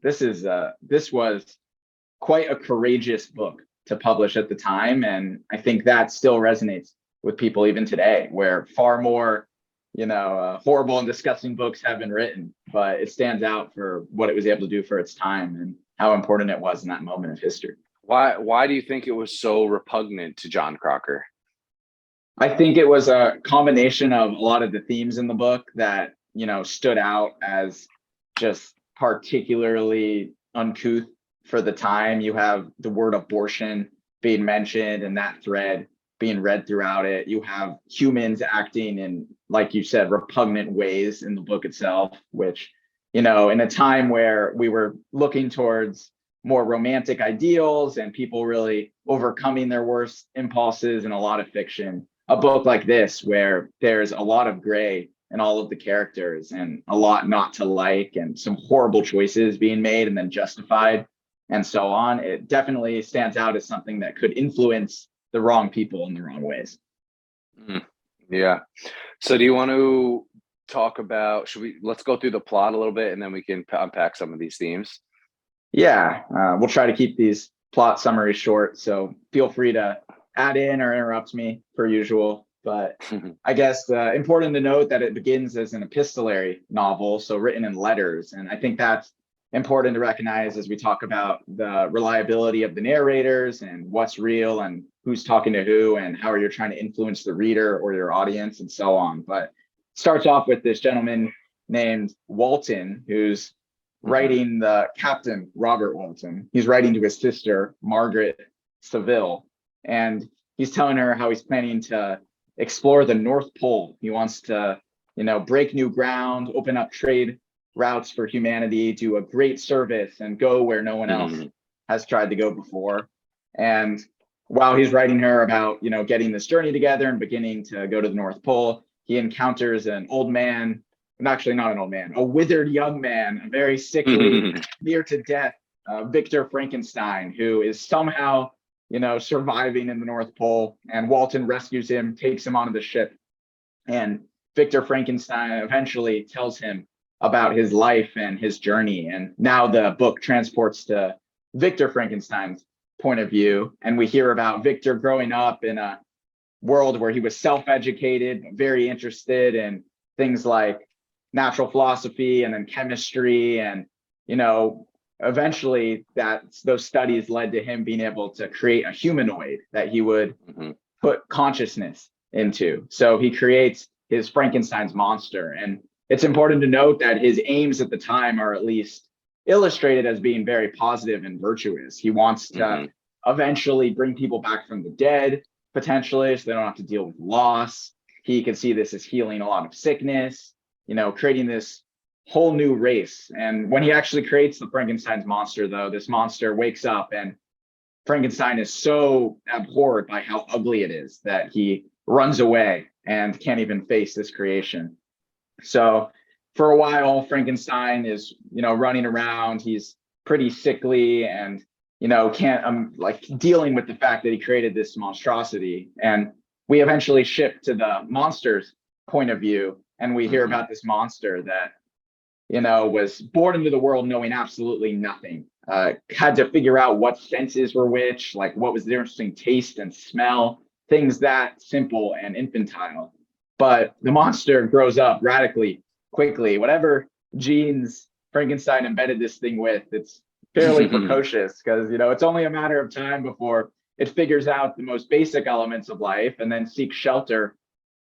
this was quite a courageous book to publish at the time, and I think that still resonates with people even today, where far more, horrible and disgusting books have been written, but it stands out for what it was able to do for its time and how important it was in that moment of history. Why do you think it was so repugnant to John Crocker? I think it was a combination of a lot of the themes in the book that, stood out as just particularly uncouth for the time. You have the word abortion being mentioned and that thread being read throughout it. You have humans acting in, like you said, repugnant ways in the book itself, which, in a time where we were looking towards more romantic ideals and people really overcoming their worst impulses in a lot of fiction, a book like this, where there's a lot of gray in all of the characters and a lot not to like and some horrible choices being made and then justified and so on, it definitely stands out as something that could influence the wrong people in the wrong ways. Yeah. So do you want to talk about, let's go through the plot a little bit and then we can unpack some of these themes? Yeah, we'll try to keep these plot summaries short, so feel free to add in or interrupt me per usual. But I guess important to note that it begins as an epistolary novel, so written in letters. And I think that's important to recognize as we talk about the reliability of the narrators and what's real and who's talking to who and how you're trying to influence the reader or your audience and so on. But it starts off with this gentleman named Walton, who's writing, the captain, Robert Walton. He's writing to his sister, Margaret Seville, and he's telling her how he's planning to explore the North Pole. He wants to, break new ground, open up trade routes for humanity, do a great service, and go where no one else has tried to go before. And while he's writing her about, getting this journey together and beginning to go to the North Pole, he encounters an old man, actually not an old man, a withered young man, a very sickly, near to death, Victor Frankenstein, who is somehow surviving in the North Pole, and Walton rescues him, takes him onto the ship, and Victor Frankenstein eventually tells him about his life and his journey. And now the book transports to Victor Frankenstein's point of view, and we hear about Victor growing up in a world where he was self-educated, very interested in things like natural philosophy and then chemistry, and eventually those studies led to him being able to create a humanoid that he would put consciousness into. So he creates his Frankenstein's monster. And it's important to note that his aims at the time are at least illustrated as being very positive and virtuous. He wants to eventually bring people back from the dead, potentially, so they don't have to deal with loss. He can see this as healing a lot of sickness, creating this whole new race. And when he actually creates the Frankenstein's monster, though, this monster wakes up and Frankenstein is so abhorred by how ugly it is that he runs away and can't even face this creation. So for a while, Frankenstein is, running around. He's pretty sickly and, can't, dealing with the fact that he created this monstrosity. And we eventually shift to the monster's point of view, and we hear about this monster that, was born into the world knowing absolutely nothing, had to figure out what senses were which, like what was the interesting taste and smell, things that simple and infantile. But the monster grows up radically quickly. Whatever genes Frankenstein embedded this thing with, it's fairly precocious, because, it's only a matter of time before it figures out the most basic elements of life and then seeks shelter.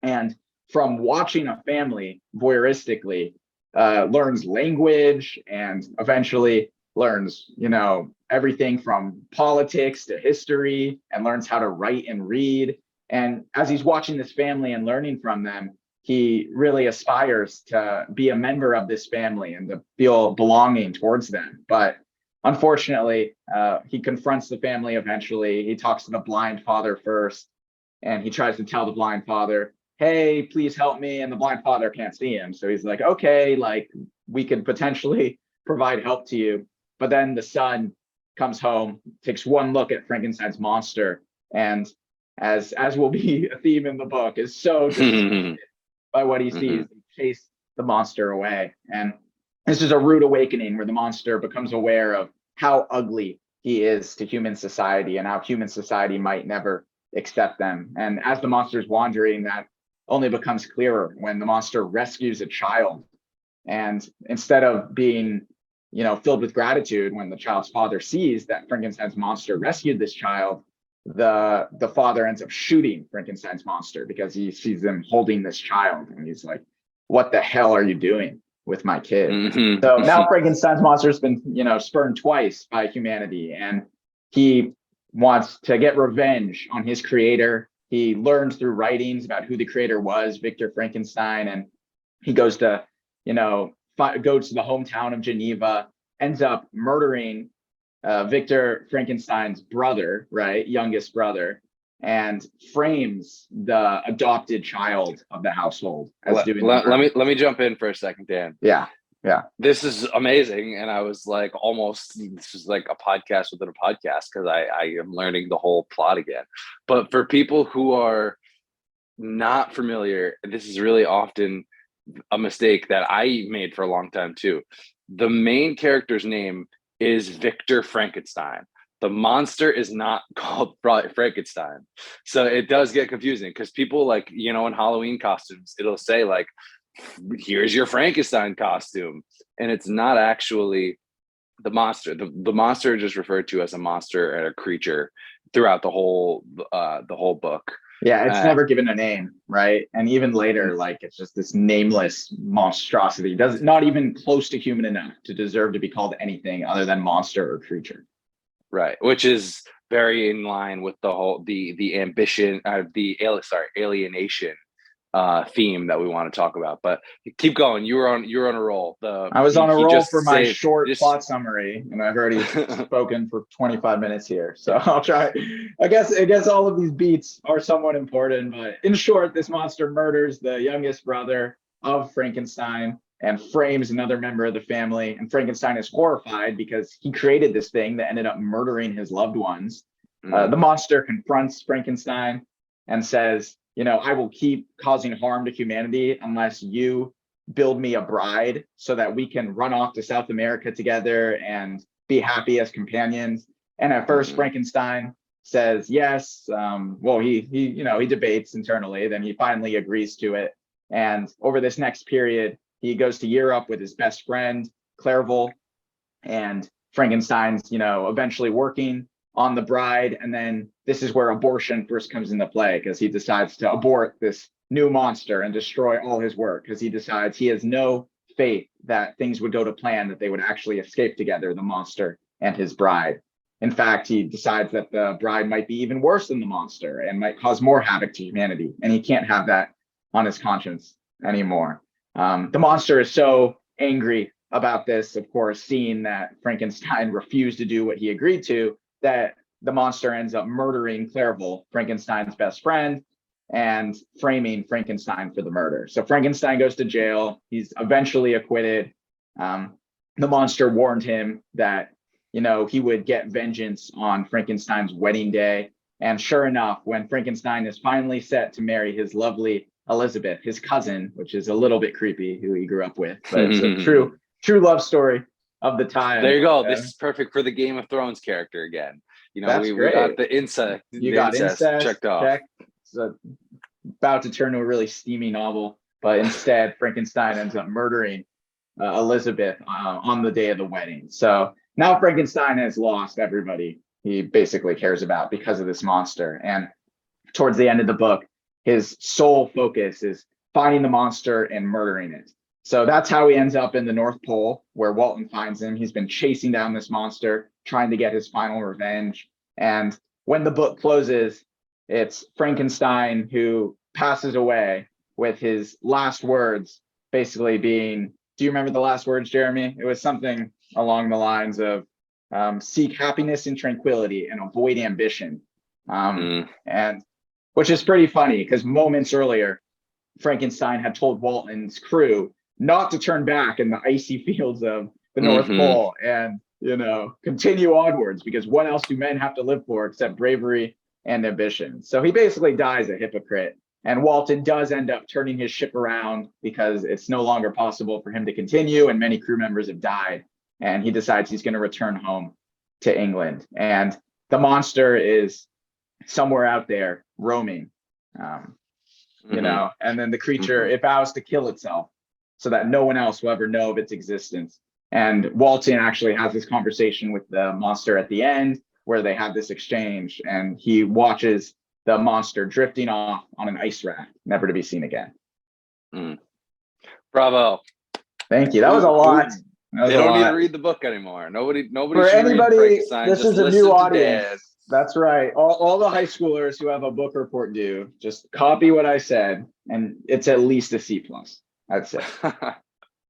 And from watching a family voyeuristically, learns language and eventually learns, everything from politics to history, and learns how to write and read. And as he's watching this family and learning from them, he really aspires to be a member of this family and to feel belonging towards them. But unfortunately, he confronts the family eventually. He talks to the blind father first, and he tries to tell the blind father, hey, please help me. And the blind father can't see him. So he's like, okay, we could potentially provide help to you. But then the son comes home, takes one look at Frankenstein's monster, and as will be a theme in the book, is so disgusted by what he sees, and chase the monster away. And this is a rude awakening where the monster becomes aware of how ugly he is to human society and how human society might never accept them. And as the monster's wandering, that only becomes clearer when the monster rescues a child. And instead of being, filled with gratitude when the child's father sees that Frankenstein's monster rescued this child, the father ends up shooting Frankenstein's monster because he sees them holding this child, and he's like, "What the hell are you doing with my kid?" Mm-hmm. So now Frankenstein's monster has been, spurned twice by humanity, and he wants to get revenge on his creator. He learned through writings about who the creator was, Victor Frankenstein, and he goes to, goes to the hometown of Geneva, ends up murdering Victor Frankenstein's brother, right, youngest brother, and frames the adopted child of the household as doing. Let me jump in for a second, Dan. Yeah. This is amazing, and I was like, this is like a podcast within a podcast because I am learning the whole plot again. But for people who are not familiar, this is really often a mistake that I made for a long time too. The main character's name is Victor Frankenstein. The monster is not called Frankenstein. So it does get confusing because people, like, in Halloween costumes, it'll say like, here's your Frankenstein costume. And it's not actually the monster. The monster is just referred to as a monster and a creature throughout the whole book. Yeah, it's never given a name, right? And even later, like, it's just this nameless monstrosity, not even close to human enough to deserve to be called anything other than monster or creature. Right, which is very in line with the whole the ambition, alienation theme that we want to talk about. But keep going. You were on a roll. I was on a roll for my short plot summary, and I've already spoken for 25 minutes here. So I'll try. I guess all of these beats are somewhat important, but in short, this monster murders the youngest brother of Frankenstein and frames another member of the family. And Frankenstein is horrified because he created this thing that ended up murdering his loved ones. The monster confronts Frankenstein and says, I will keep causing harm to humanity unless you build me a bride so that we can run off to South America together and be happy as companions. And at first, Frankenstein says yes. He debates internally. Then he finally agrees to it. And over this next period, he goes to Europe with his best friend, Clerval, and Frankenstein's, eventually working on the bride. And then this is where abortion first comes into play, because he decides to abort this new monster and destroy all his work, because he decides he has no faith that things would go to plan, that they would actually escape together, the monster and his bride. In fact, he decides that the bride might be even worse than the monster and might cause more havoc to humanity. And he can't have that on his conscience anymore. The monster is so angry about this, of course, seeing that Frankenstein refused to do what he agreed to, that the monster ends up murdering Clerval, Frankenstein's best friend, and framing Frankenstein for the murder. So Frankenstein goes to jail. He's eventually acquitted. The monster warned him that, he would get vengeance on Frankenstein's wedding day. And sure enough, when Frankenstein is finally set to marry his lovely Elizabeth, his cousin, which is a little bit creepy, who he grew up with, but it's a true love story of the time. There you go. This is perfect for the Game of Thrones character again. We got the incest. You got incest checked off. It's about to turn to a really steamy novel, but instead Frankenstein ends up murdering Elizabeth on the day of the wedding. So now Frankenstein has lost everybody he basically cares about because of this monster. And towards the end of the book, his sole focus is finding the monster and murdering it. So that's how he ends up in the North Pole, where Walton finds him. He's been chasing down this monster, trying to get his final revenge. And when the book closes, it's Frankenstein who passes away with his last words basically being, do you remember the last words, Jeremy? It was something along the lines of seek happiness and tranquility and avoid ambition. And which is pretty funny because moments earlier, Frankenstein had told Walton's crew not to turn back in the icy fields of the North Pole and, continue onwards, because what else do men have to live for except bravery and ambition? So he basically dies a hypocrite And Walton does end up turning his ship around because it's no longer possible for him to continue, and many crew members have died. And he decides he's going to return home to England. And the monster is somewhere out there roaming, you know, and then the creature, it vows to kill itself so that no one else will ever know of its existence. And Walton actually has this conversation with the monster at the end where they have this exchange, and he watches the monster drifting off on an ice raft, never to be seen again. Bravo. Thank you. That was a lot. They don't need to read the book anymore. Nobody For should anybody, read Frankenstein. this Just is a listen new to audience. Dan. That's right. All the high schoolers who have a book report due, just copy what I said, and it's at least a C+, I'd say.